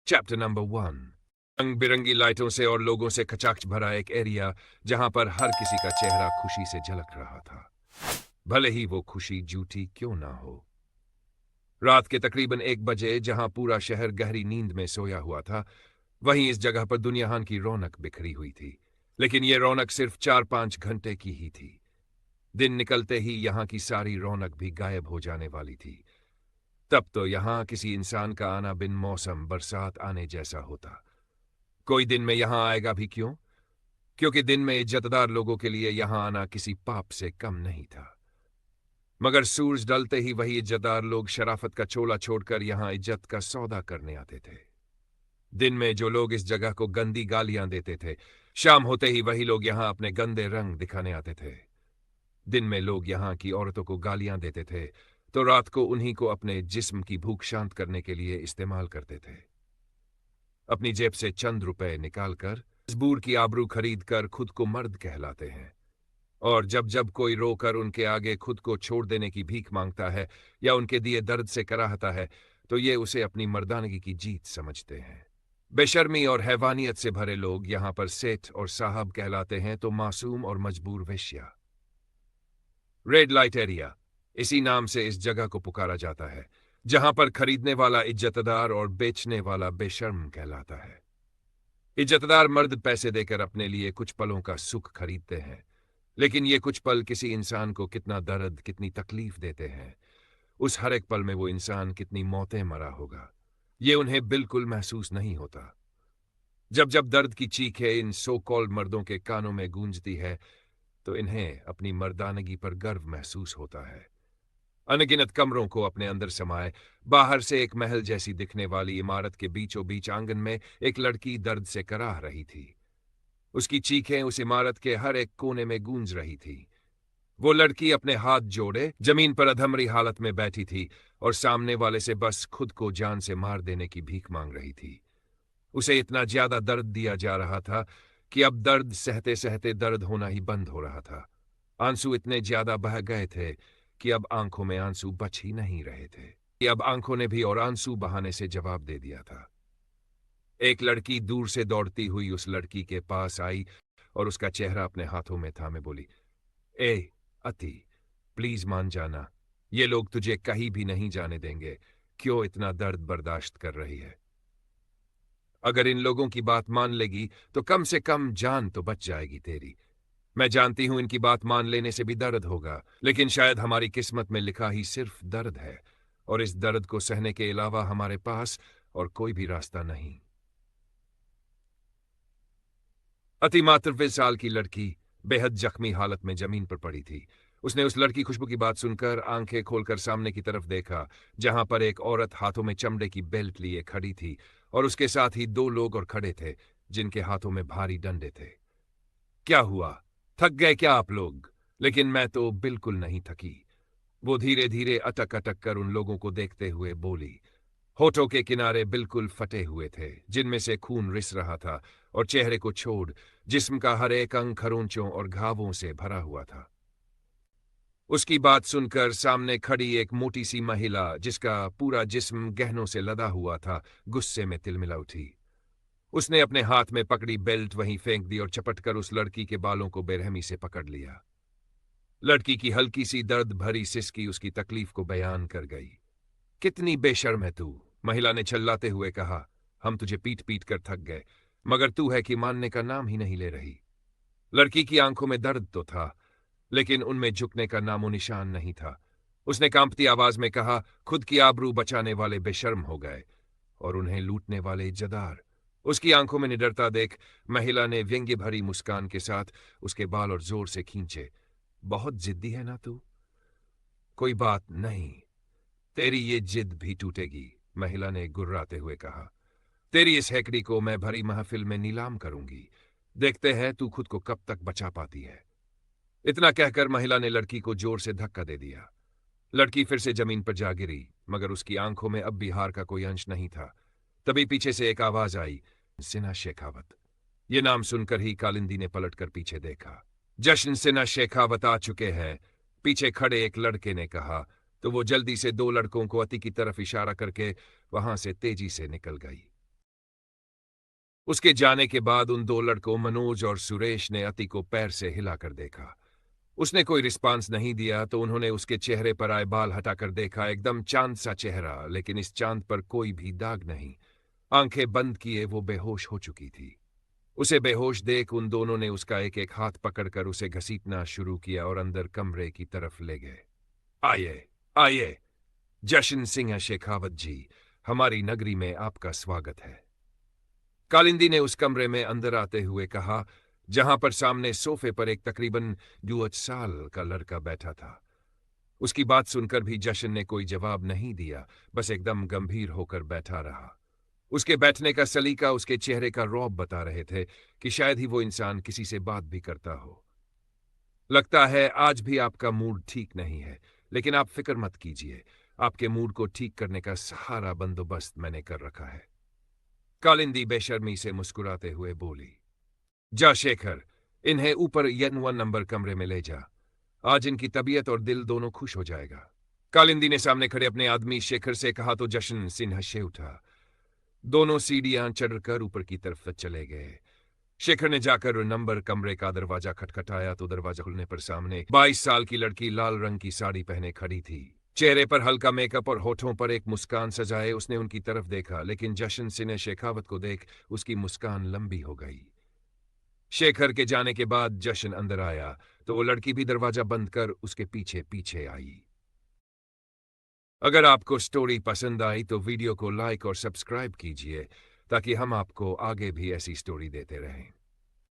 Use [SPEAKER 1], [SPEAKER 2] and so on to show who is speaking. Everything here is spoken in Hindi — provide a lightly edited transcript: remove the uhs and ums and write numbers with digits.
[SPEAKER 1] Chapter number 1। रंग बिरंगी लाइटों से और लोगों से खचाखच भरा एक एरिया जहां पर हर किसी का चेहरा खुशी से झलक रहा था, भले ही वो खुशी झूठी क्यों ना हो। रात के तकरीबन 1 बजे जहां पूरा शहर गहरी नींद में सोया हुआ था, वहीं इस जगह पर दुनियाहान की रौनक बिखरी हुई थी। लेकिन ये रौनक सिर्फ 4-5 घंटे की ही थी। दिन निकलते ही यहां की सारी रौनक भी गायब हो जाने वाली थी। तब तो यहां किसी इंसान का आना बिन मौसम बरसात आने जैसा होता। कोई दिन में यहां आएगा भी क्यों? क्योंकि दिन में इज्जतदार लोगों के लिए यहां आना किसी पाप से कम नहीं था। मगर सूरज ढलते ही वही इज्जतदार लोग शराफत का चोला छोड़कर यहां इज्जत का सौदा करने आते थे। दिन में जो लोग इस जगह को गंदी गालियां देते थे, शाम होते ही वही लोग यहां अपने गंदे रंग दिखाने आते थे। दिन में लोग यहां की औरतों को गालियां देते थे, तो रात को उन्हीं को अपने जिस्म की भूख शांत करने के लिए इस्तेमाल करते थे। अपनी जेब से चंद रुपए निकालकर मजबूर की आबरू खरीद कर खुद को मर्द कहलाते हैं। और जब जब कोई रोकर उनके आगे खुद को छोड़ देने की भीख मांगता है या उनके दिए दर्द से कराहता है, तो ये उसे अपनी मर्दानगी की जीत समझते हैं। बेशर्मी और हैवानियत से भरे लोग यहां पर सेठ और साहब कहलाते हैं, तो मासूम और मजबूर वेश्या। रेड लाइट एरिया इसी नाम से इस जगह को पुकारा जाता है, जहां पर खरीदने वाला इज्जतदार और बेचने वाला बेशर्म कहलाता है। इज्जतदार मर्द पैसे देकर अपने लिए कुछ पलों का सुख खरीदते हैं, लेकिन ये कुछ पल किसी इंसान को कितना दर्द, कितनी तकलीफ देते हैं। उस हर एक पल में वो इंसान कितनी मौतें मरा होगा, ये उन्हें बिल्कुल महसूस नहीं होता। जब जब दर्द की चीखें इन सो कॉल्ड मर्दों के कानों में गूंजती है, तो इन्हें अपनी मर्दानगी पर गर्व महसूस होता है। अनगिनत कमरों को अपने अंदर समाये, बाहर से एक महल जैसी दिखने वाली इमारत के बीचों बीच आंगन में एक लड़की दर्द से कराह रही थी। उसकी चीखें उस इमारत के हर एक कोने में गूंज रही थी। वो लड़की अपने हाथ जोड़े जमीन पर अधमरी हालत में बैठी थी और सामने वाले से बस खुद को जान से मार देने की भीख मांग रही थी। उसे इतना ज्यादा दर्द दिया जा रहा था कि अब दर्द सहते सहते दर्द होना ही बंद हो रहा था। आंसू इतने ज्यादा बह गए थे कि अब आंखों में आंसू बच ही नहीं रहे थे कि अब आंखों ने भी और आंसू बहाने से जवाब दे दिया था। एक लड़की दूर से दौड़ती हुई उस लड़की के पास आई और उसका चेहरा अपने हाथों में थामे बोली, ए अति, प्लीज मान जाना, ये लोग तुझे कहीं भी नहीं जाने देंगे। क्यों इतना दर्द बर्दाश्त कर रही है? अगर इन लोगों की बात मान लेगी तो कम से कम जान तो बच जाएगी तेरी। मैं जानती हूं इनकी बात मान लेने से भी दर्द होगा, लेकिन शायद हमारी किस्मत में लिखा ही सिर्फ दर्द है, और इस दर्द को सहने के अलावा हमारे पास और कोई भी रास्ता नहीं। अति मात्र 20 साल की लड़की बेहद जख्मी हालत में जमीन पर पड़ी थी। उसने उस लड़की खुशबू की बात सुनकर आंखें खोलकर सामने की तरफ देखा, जहां पर एक औरत हाथों में चमड़े की बेल्ट लिए खड़ी थी और उसके साथ ही 2 लोग और खड़े थे जिनके हाथों में भारी डंडे थे। क्या हुआ? थक गए क्या आप लोग? लेकिन मैं तो बिल्कुल नहीं थकी। वो धीरे धीरे अटक अटक कर उन लोगों को देखते हुए बोली। होठों के किनारे बिल्कुल फटे हुए थे, जिनमें से खून रिस रहा था, और चेहरे को छोड़ जिस्म का हर एक अंग खरोंचों और घावों से भरा हुआ था। उसकी बात सुनकर सामने खड़ी एक मोटी सी महिला, जिसका पूरा जिस्म गहनों से लदा हुआ था, गुस्से में तिलमिला उठी। उसने अपने हाथ में पकड़ी बेल्ट वहीं फेंक दी और चपटकर उस लड़की के बालों को बेरहमी से पकड़ लिया। लड़की की हल्की सी दर्द भरी सिसकी उसकी तकलीफ को बयान कर गई। कितनी बेशर्म है तू, महिला ने चिल्लाते हुए कहा। हम तुझे पीट पीट कर थक गए, मगर तू है कि मानने का नाम ही नहीं ले रही। लड़की की आंखों में दर्द तो था, लेकिन उनमें झुकने का नामो निशान नहीं था। उसने कांपती आवाज में कहा, खुद की आबरू बचाने वाले बेशर्म हो गए और उन्हें लूटने वाले इज्जतदार। उसकी आंखों में निडरता देख महिला ने व्यंग्य भरी मुस्कान के साथ उसके बाल और जोर से खींचे। बहुत जिद्दी है ना तू? कोई बात नहीं, तेरी ये जिद भी टूटेगी, महिला ने गुर्राते हुए कहा। तेरी इस हैकड़ी को मैं भरी महफिल में नीलाम करूंगी। देखते हैं तू खुद को कब तक बचा पाती है। इतना कहकर महिला ने लड़की को जोर से धक्का दे दिया। लड़की फिर से जमीन पर जा गिरी, मगर उसकी आंखों में अब भी हार का कोई अंश नहीं था। तभी पीछे से एक आवाज आई, सिन्हा शेखावत। ये नाम सुनकर ही कालिंदी ने पलटकर पीछे देखा। जश्न सिन्हा शेखावत आ चुके हैं, पीछे खड़े एक लड़के ने कहा, तो वो जल्दी से 2 लड़कों को अति की तरफ इशारा करके वहां से तेजी से निकल गई। उसके जाने के बाद उन दो लड़कों मनोज और सुरेश ने अति को पैर से हिलाकर देखा। उसने कोई रिस्पांस नहीं दिया तो उन्होंने उसके चेहरे पर आए बाल हटाकर देखा। एकदम चांद सा चेहरा, लेकिन इस चांद पर कोई भी दाग नहीं। आंखें बंद किए वो बेहोश हो चुकी थी। उसे बेहोश देख उन दोनों ने उसका एक एक हाथ पकड़कर उसे घसीटना शुरू किया और अंदर कमरे की तरफ ले गए। आइए, आइए, जशन सिंह शेखावत जी, हमारी नगरी में आपका स्वागत है। कालिंदी ने उस कमरे में अंदर आते हुए कहा, जहां पर सामने सोफे पर एक तकरीबन 2 साल का लड़का बैठा था। उसकी बात सुनकर भी जशन ने कोई जवाब नहीं दिया, बस एकदम गंभीर होकर बैठा रहा। उसके बैठने का सलीका उसके चेहरे का रौब बता रहे थे कि शायद ही वो इंसान किसी से बात भी करता हो। लगता है आज भी आपका मूड ठीक नहीं है, लेकिन आप फिक्र मत कीजिए, आपके मूड को ठीक करने का सारा बंदोबस्त मैंने कर रखा है। कालिंदी बेशर्मी से मुस्कुराते हुए बोली। जा शेखर, इन्हें ऊपर N1 नंबर कमरे में ले जा। आज इनकी तबीयत और दिल दोनों खुश हो जाएगा। कालिंदी ने सामने खड़े अपने आदमी शेखर से कहा तो जशन सिंह हंसे उठा। दोनों सीढ़ियां चढ़कर ऊपर की तरफ चले गए। शेखर ने जाकर नंबर कमरे का दरवाजा खटखटाया तो दरवाजा खुलने पर सामने 22 साल की लड़की लाल रंग की साड़ी पहने खड़ी थी। चेहरे पर हल्का मेकअप और होठों पर एक मुस्कान सजाए उसने उनकी तरफ देखा, लेकिन जशन सिंह शेखावत को देख उसकी मुस्कान लंबी हो गई। शेखर के जाने के बाद जशन अंदर आया तो वो लड़की भी दरवाजा बंद कर उसके पीछे पीछे आई। अगर आपको स्टोरी पसंद आई तो वीडियो को लाइक और सब्सक्राइब कीजिए ताकि हम आपको आगे भी ऐसी स्टोरी देते रहें।